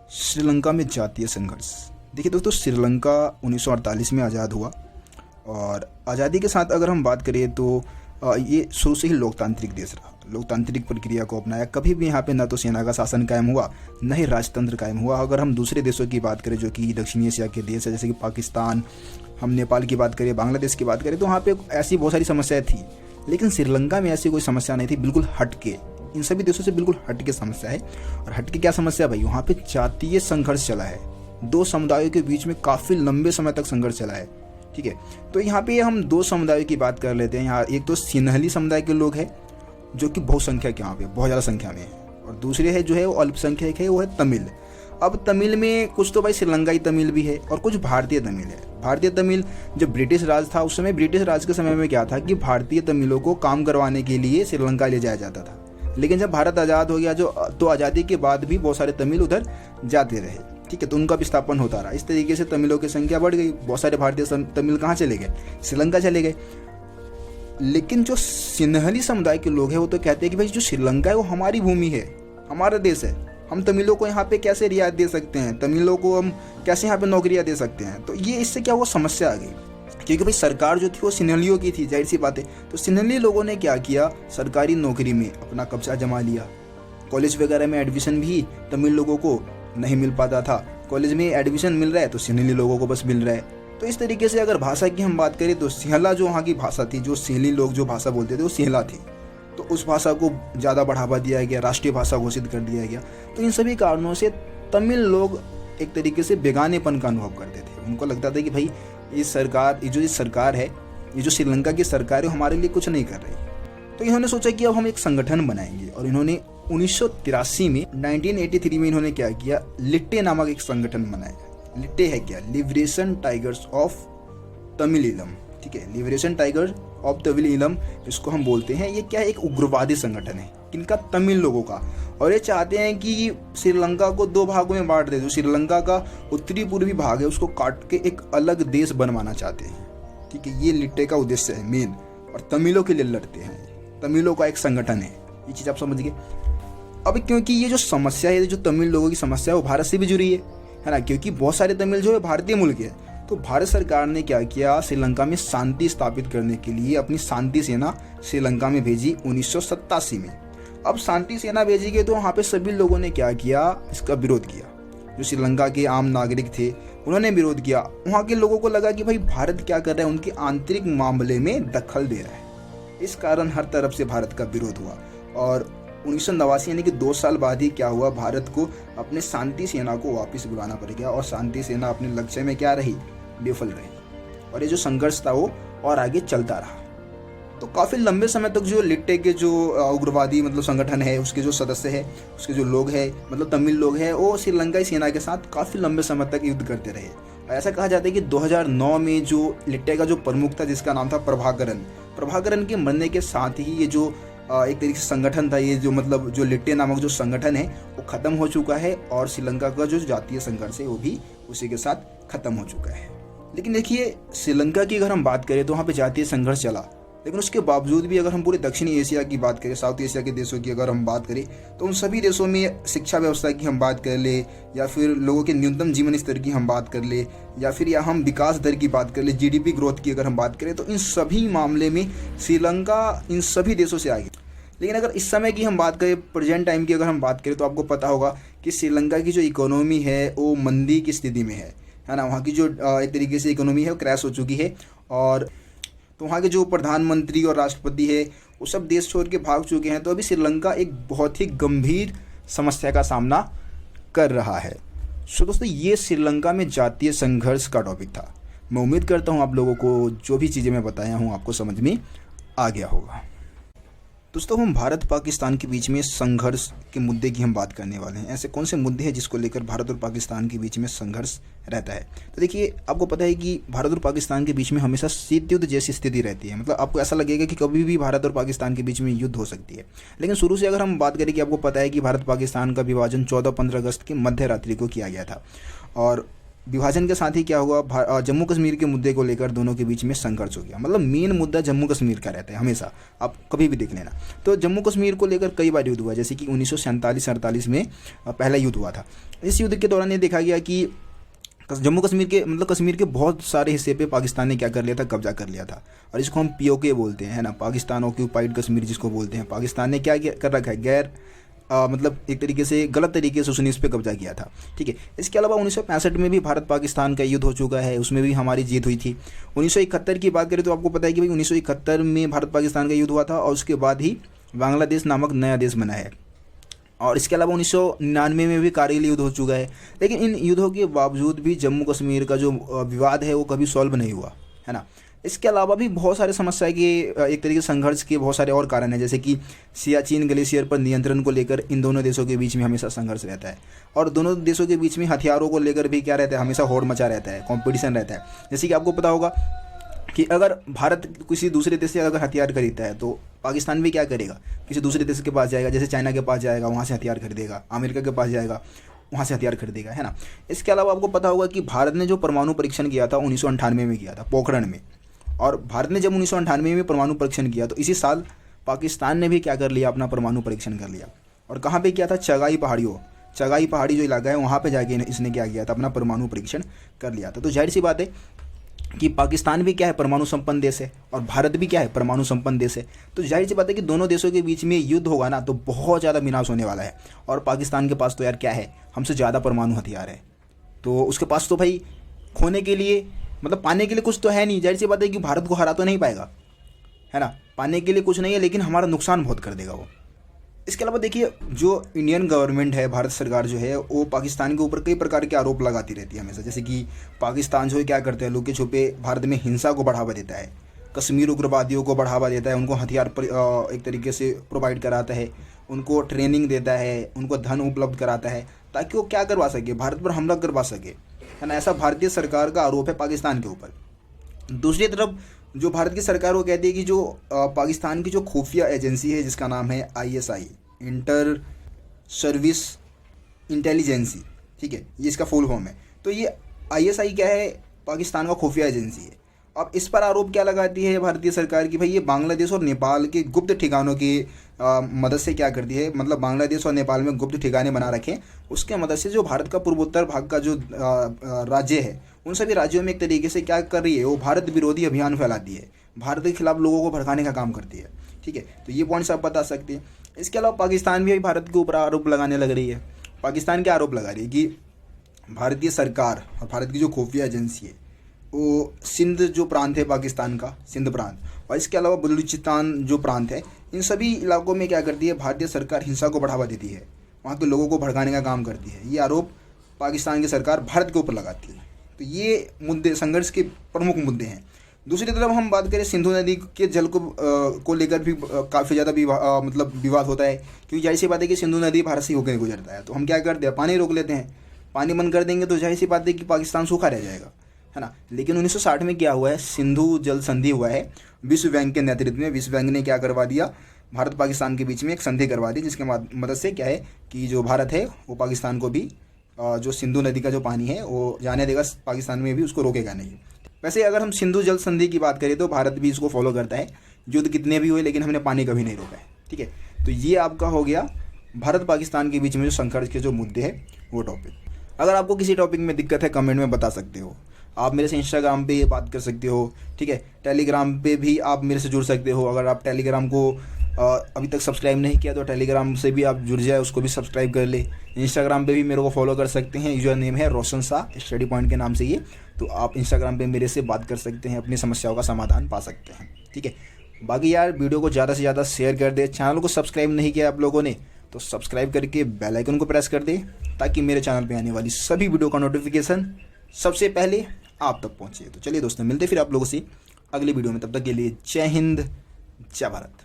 श्रीलंका में जातीय संघर्ष। देखिए दोस्तों, श्रीलंका 1948 में आज़ाद हुआ और आज़ादी के साथ अगर हम बात करें तो ये शुरू से ही लोकतांत्रिक देश रहा, लोकतांत्रिक प्रक्रिया को अपनाया। कभी भी यहाँ पे ना तो सेना का शासन कायम हुआ, न ही राजतंत्र कायम हुआ। अगर हम दूसरे देशों की बात करें जो कि दक्षिणी एशिया के देश है, जैसे कि पाकिस्तान, हम नेपाल की बात करें, बांग्लादेश की बात करें, तो वहाँ पे ऐसी बहुत सारी समस्याएं थी, लेकिन श्रीलंका में ऐसी कोई समस्या नहीं थी। बिल्कुल हटके, इन सभी देशों से बिल्कुल हटके समस्या है। और हटके क्या समस्या भाई, वहाँ पे जातीय संघर्ष चला है, दो समुदायों के बीच में काफ़ी लंबे समय तक संघर्ष चला है। ठीक है, तो यहाँ पे हम दो समुदायों की बात कर लेते हैं। यहाँ एक तो सिन्हली समुदाय के लोग हैं जो कि बहुसंख्यक यहाँ पे बहुत ज़्यादा संख्या में है, और दूसरे है जो है वो अल्पसंख्यक है, वो है तमिल। अब तमिल में कुछ तो भाई श्रीलंकाई तमिल भी है और कुछ भारतीय तमिल है। भारतीय तमिल जब ब्रिटिश राज था उस समय, ब्रिटिश राज के समय में क्या था कि भारतीय तमिलों को काम करवाने के लिए श्रीलंका ले जाया जाता था। लेकिन जब भारत आज़ाद हो गया तो आज़ादी के बाद भी बहुत सारे तमिल उधर जाते रहे। ठीक है, तो उनका विस्थापन होता रहा। इस तरीके से तमिलों की संख्या बढ़ गई। बहुत सारे भारतीय तमिल कहाँ चले गए, श्रीलंका चले गए। लेकिन जो सिन्हली समुदाय के लोग हैं वो तो कहते हैं कि भाई जो श्रीलंका है वो हमारी भूमि है, हमारा देश है, हम तमिलों को यहाँ पे कैसे रियायत दे सकते हैं, तमिलों को हम कैसे यहाँ पे नौकरियाँ दे सकते हैं। तो ये इससे क्या हुआ, समस्या आ गई, क्योंकि भाई सरकार जो थी वो सिन्हलियों की थी, जाहिर सी बात है। तो सिन्हली लोगों ने क्या किया, सरकारी नौकरी में अपना कब्जा जमा लिया। कॉलेज वगैरह में एडमिशन भी तमिल लोगों को नहीं मिल पाता था, कॉलेज में एडमिशन मिल रहा है तो सिन्हली लोगों को बस मिल रहा है। तो इस तरीके से अगर भाषा की हम बात करें तो सिंहला जो वहाँ की भाषा थी, जो सिन्हली लोग जो भाषा बोलते थे वो सिंहला थी, तो उस भाषा को ज़्यादा बढ़ावा दिया गया, राष्ट्रीय भाषा घोषित कर दिया गया। तो इन सभी कारणों से तमिल लोग एक तरीके से बेगानेपन का अनुभव करते थे। उनको लगता था कि भाई ये सरकार है, ये जो श्रीलंका की सरकार है हमारे लिए कुछ नहीं कर रही। तो इन्होंने सोचा कि अब हम एक संगठन बनाएंगे, और इन्होंने 1983 में 1983 में इन्होंने क्या किया, लिट्टे नामक एक संगठन बनाया। लिट्टे है क्या, लिबरेशन टाइगर्स ऑफ तमिल। ठीक है, लिबरेशन टाइगर ऑफ तमिल इसको हम बोलते हैं। ये क्या है, एक उग्रवादी संगठन है किनका, तमिल लोगों का। और ये चाहते हैं कि श्रीलंका को दो भागों में बांट दे। जो श्रीलंका का उत्तरी पूर्वी भाग है उसको काट के एक अलग देश बनवाना चाहते हैं। ठीक है, ये लिट्टे का उद्देश्य है मेन, और तमिलों के लिए लड़ते हैं। तमिलों का एक संगठन है, ये चीज़ आप समझ गए। अब क्योंकि ये जो समस्या है, जो तमिल लोगों की समस्या है, वो भारत से भी जुड़ी है ना, क्योंकि बहुत सारे तमिल जो है भारतीय मूल के हैं। तो भारत सरकार ने क्या किया, श्रीलंका में शांति स्थापित करने के लिए अपनी शांति सेना श्रीलंका में भेजी 1987 में। अब शांति सेना भेजी गई तो वहाँ पे सभी लोगों ने क्या किया, इसका विरोध किया। जो श्रीलंका के आम नागरिक थे उन्होंने विरोध किया। वहाँ के लोगों को लगा कि भाई भारत क्या कर रहा है, उनके आंतरिक मामले में दखल दे रहा है। इस कारण हर तरफ से भारत का विरोध हुआ, और 1989 यानी कि 2 साल बाद ही क्या हुआ, भारत को अपने शांति सेना को वापस बुलाना पड़ गया, और शांति सेना अपने लक्ष्य में क्या रही, विफल रही। और ये जो संघर्ष था वो और आगे चलता रहा। तो काफ़ी लंबे समय तक जो लिट्टे के जो उग्रवादी मतलब संगठन है, उसके जो सदस्य है, उसके जो लोग हैं, मतलब तमिल लोग हैं, वो श्रीलंकाई सेना के साथ काफ़ी लंबे समय तक युद्ध करते रहे। ऐसा कहा जाता है कि 2009 में जो लिट्टे का जो प्रमुख था, जिसका नाम था प्रभाकरन के मरने के साथ ही ये जो एक तरीके से संगठन था, ये जो मतलब जो लिट्टे नामक जो संगठन है वो ख़त्म हो चुका है, और श्रीलंका का जो जातीय संघर्ष है वो भी उसी के साथ ख़त्म हो चुका है। लेकिन देखिए, श्रीलंका की अगर हम बात करें तो वहाँ पे जातीय संघर्ष चला, लेकिन उसके बावजूद भी अगर हम पूरे दक्षिणी एशिया की बात करें, साउथ एशिया के देशों की अगर हम बात करें, तो उन सभी देशों में शिक्षा व्यवस्था की हम बात कर ले, या फिर लोगों के न्यूनतम जीवन स्तर की हम बात कर ले, या फिर या हम विकास दर की बात कर ले, जीडीपी ग्रोथ की अगर हम बात करें, तो इन सभी मामले में श्रीलंका इन सभी देशों से आगे। लेकिन अगर इस समय की हम बात करें, प्रेजेंट टाइम की अगर हम बात करें, तो आपको पता होगा कि श्रीलंका की जो इकोनॉमी है वो मंदी की स्थिति में है ना। वहाँ की जो एक तरीके से इकोनॉमी है वो क्रैश हो चुकी है, और तो वहाँ के जो प्रधानमंत्री और राष्ट्रपति है वो सब देश छोड़ के भाग चुके हैं। तो अभी श्रीलंका एक बहुत ही गंभीर समस्या का सामना कर रहा है। सो दोस्तों, ये श्रीलंका में जातीय संघर्ष का टॉपिक था। मैं उम्मीद करता हूँ आप लोगों को जो भी चीज़ें मैं बताया हूँ आपको समझ में आ गया होगा। दोस्तों, हम भारत पाकिस्तान के बीच में संघर्ष के मुद्दे की हम बात करने वाले हैं। ऐसे कौन से मुद्दे हैं जिसको लेकर भारत और पाकिस्तान के बीच में संघर्ष रहता है। तो देखिए, आपको पता है कि भारत और पाकिस्तान के बीच में हमेशा शीत युद्ध जैसी स्थिति रहती है। मतलब आपको ऐसा लगेगा कि कभी भी भारत और पाकिस्तान के बीच में युद्ध हो सकती है। लेकिन शुरू से अगर हम बात करें कि आपको पता है कि भारत पाकिस्तान का विभाजन 14-15 अगस्त की मध्य रात्रि को किया गया था, और विभाजन के साथ ही क्या हुआ, जम्मू कश्मीर के मुद्दे को लेकर दोनों के बीच में संघर्ष हो गया। मतलब मेन मुद्दा जम्मू कश्मीर का रहता है हमेशा, आप कभी भी देख लेना। तो जम्मू कश्मीर को लेकर कई बार युद्ध हुआ, जैसे कि 1947-48 में पहला युद्ध हुआ था। इस युद्ध के दौरान ये देखा गया कि जम्मू कश्मीर के मतलब कश्मीर के बहुत सारे हिस्से पे पाकिस्तान ने क्या कर लिया था, कब्जा कर लिया था। और इसको हम पीओके बोलते हैं, है ना, पाकिस्तान ऑक्यूपाइड कश्मीर जिसको बोलते हैं। पाकिस्तान ने क्या कर रखा है, मतलब एक तरीके से गलत तरीके से उसने इस पर कब्जा किया था, ठीक है। इसके अलावा 1965 में भी भारत पाकिस्तान का युद्ध हो चुका है, उसमें भी हमारी जीत हुई थी। 1971 की बात करें तो आपको पता है कि भाई 1971 में भारत पाकिस्तान का युद्ध हुआ था, और उसके बाद ही बांग्लादेश नामक नया देश बना है। और इसके अलावा 1999 में भी कारगिल युद्ध हो चुका है। लेकिन इन युद्धों के बावजूद भी जम्मू कश्मीर का जो विवाद है वो कभी सॉल्व नहीं हुआ, है ना। इसके अलावा भी बहुत सारे समस्या के एक तरीके से संघर्ष के बहुत सारे और कारण हैं, जैसे कि सियाचिन ग्लेशियर पर नियंत्रण को लेकर इन दोनों देशों के बीच में हमेशा संघर्ष रहता है। और दोनों देशों के बीच में हथियारों को लेकर भी क्या रहता है, हमेशा होड़ मचा रहता है, कॉम्पिटिशन रहता है। जैसे कि आपको पता होगा कि अगर भारत किसी दूसरे देश से अगर हथियार खरीदता है तो पाकिस्तान भी क्या करेगा, किसी दूसरे देश के पास जाएगा, जैसे चाइना के पास जाएगा, वहाँ से हथियार खरीदेगा, अमेरिका के पास जाएगा, वहाँ से हथियार खरीदेगा, है ना। इसके अलावा आपको पता होगा कि भारत ने जो परमाणु परीक्षण किया था 1998 में किया था, पोखरण में। और भारत ने जब 1998 में परमाणु परीक्षण किया तो इसी साल पाकिस्तान ने भी क्या कर लिया, अपना परमाणु परीक्षण कर लिया। और कहाँ पे किया था, चगाई पहाड़ी जो इलाका है वहाँ पे जाके इसने क्या किया था, अपना परमाणु परीक्षण कर लिया था। तो जाहिर सी बात है कि पाकिस्तान भी क्या है, परमाणु संपन्न देश है, और भारत भी क्या है, परमाणु संपन्न देश है। तो जाहिर सी बात है कि दोनों देशों के बीच में युद्ध होगा ना, तो बहुत ज़्यादा विनाश होने वाला है। और पाकिस्तान के पास तो यार क्या है, हमसे ज़्यादा परमाणु हथियार है, तो उसके पास तो भाई खोने के लिए मतलब पाने के लिए कुछ तो है नहीं। जाहिर सी बात है कि भारत को हरा तो नहीं पाएगा, है ना, पाने के लिए कुछ नहीं है, लेकिन हमारा नुकसान बहुत कर देगा वो। इसके अलावा देखिए, जो इंडियन गवर्नमेंट है, भारत सरकार जो है, वो पाकिस्तान के ऊपर कई प्रकार के आरोप लगाती रहती है हमेशा। जैसे कि पाकिस्तान जो है क्या करते हैं, लुके छुपे भारत में हिंसा को बढ़ावा देता है, कश्मीर उग्रवादियों को बढ़ावा देता है, उनको हथियार एक तरीके से प्रोवाइड कराता है, उनको ट्रेनिंग देता है, उनको धन उपलब्ध कराता है, ताकि वो क्या करवा सके, भारत पर हमला करवा सके, है ना। ऐसा भारतीय सरकार का आरोप है पाकिस्तान के ऊपर। दूसरी तरफ जो भारत की सरकार वो कहती है कि जो पाकिस्तान की जो खुफिया एजेंसी है जिसका नाम है ISI, इंटर सर्विस इंटेलिजेंसी, ठीक है, ये इसका फुल फॉर्म है। तो ये ISI क्या है, पाकिस्तान का खुफिया एजेंसी है। अब इस पर आरोप क्या लगाती है भारतीय सरकार की, भाई ये बांग्लादेश और नेपाल के गुप्त ठिकानों की मदद से क्या करती है, मतलब बांग्लादेश और नेपाल में गुप्त ठिकाने बना रखे, उसके मदद से जो भारत का पूर्वोत्तर भाग का जो राज्य है, उन सभी राज्यों में एक तरीके से क्या कर रही है, वो भारत विरोधी अभियान फैलाती है, भारत के खिलाफ लोगों को भड़काने का काम करती है, ठीक है। तो ये पॉइंट्स आप बता सकते हैं। इसके अलावा पाकिस्तान भी भारत के ऊपर आरोप लगाने लग रही है। पाकिस्तान क्या आरोप लगा रही है कि भारतीय सरकार और भारत की जो खुफिया एजेंसी है वो सिंध जो प्रांत है पाकिस्तान का, सिंध प्रांत, और इसके अलावा बलूचिस्तान जो प्रांत है, इन सभी इलाकों में क्या करती है भारतीय सरकार, हिंसा को बढ़ावा देती है, वहाँ के लोगों को भड़काने का काम करती है। ये आरोप पाकिस्तान की सरकार भारत के ऊपर लगाती है। तो ये मुद्दे संघर्ष के प्रमुख मुद्दे हैं। दूसरी तरफ हम बात करें सिंधु नदी के जल को लेकर भी काफ़ी ज़्यादा मतलब विवाद होता है, क्योंकि जाहिर सी बात है कि सिंधु नदी भारत से होकर गुजरता है। तो हम क्या करते हैं, पानी रोक लेते हैं, पानी बंद कर देंगे तो जाहिर सी बात है कि पाकिस्तान सूखा रह जाएगा, है ना। लेकिन 1960 में क्या हुआ है, सिंधु जल संधि हुआ है विश्व बैंक के नेतृत्व में। विश्व बैंक ने क्या करवा दिया, भारत पाकिस्तान के बीच में एक संधि करवा दी, जिसके मदद से क्या है कि जो भारत है वो पाकिस्तान को भी जो सिंधु नदी का जो पानी है वो जाने देगा, पाकिस्तान में भी उसको रोकेगा नहीं। वैसे अगर हम सिंधु जल संधि की बात करें तो भारत भी इसको फॉलो करता है, युद्ध कितने भी हुए लेकिन हमने पानी कभी नहीं रोका है, ठीक है। तो ये आपका हो गया भारत पाकिस्तान के बीच में जो संघर्ष के जो मुद्दे हैं वो टॉपिक। अगर आपको किसी टॉपिक में दिक्कत है कमेंट में बता सकते हो, आप मेरे से इंस्टाग्राम पे ये बात कर सकते हो, ठीक है। टेलीग्राम पे भी आप मेरे से जुड़ सकते हो। अगर आप टेलीग्राम को अभी तक सब्सक्राइब नहीं किया तो टेलीग्राम से भी आप जुड़ जाए, उसको भी सब्सक्राइब कर ले। इंस्टाग्राम पे भी मेरे को फॉलो कर सकते हैं, यूजर नेम है रोशन शाह स्टडी पॉइंट के नाम से ये। तो आप इंस्टाग्राम पे मेरे से बात कर सकते हैं, अपनी समस्याओं का समाधान पा सकते हैं, ठीक है। बाकी यार वीडियो को ज़्यादा से ज़्यादा शेयर कर दे। चैनल को सब्सक्राइब नहीं किया आप लोगों ने तो सब्सक्राइब करके बेल आइकन को प्रेस कर दे, ताकि मेरे चैनल पे आने वाली सभी वीडियो का नोटिफिकेशन सबसे पहले आप तक पहुँचे। तो चलिए दोस्तों, मिलते फिर आप लोगों से अगली वीडियो में। तब तक के लिए जय हिंद, जय भारत।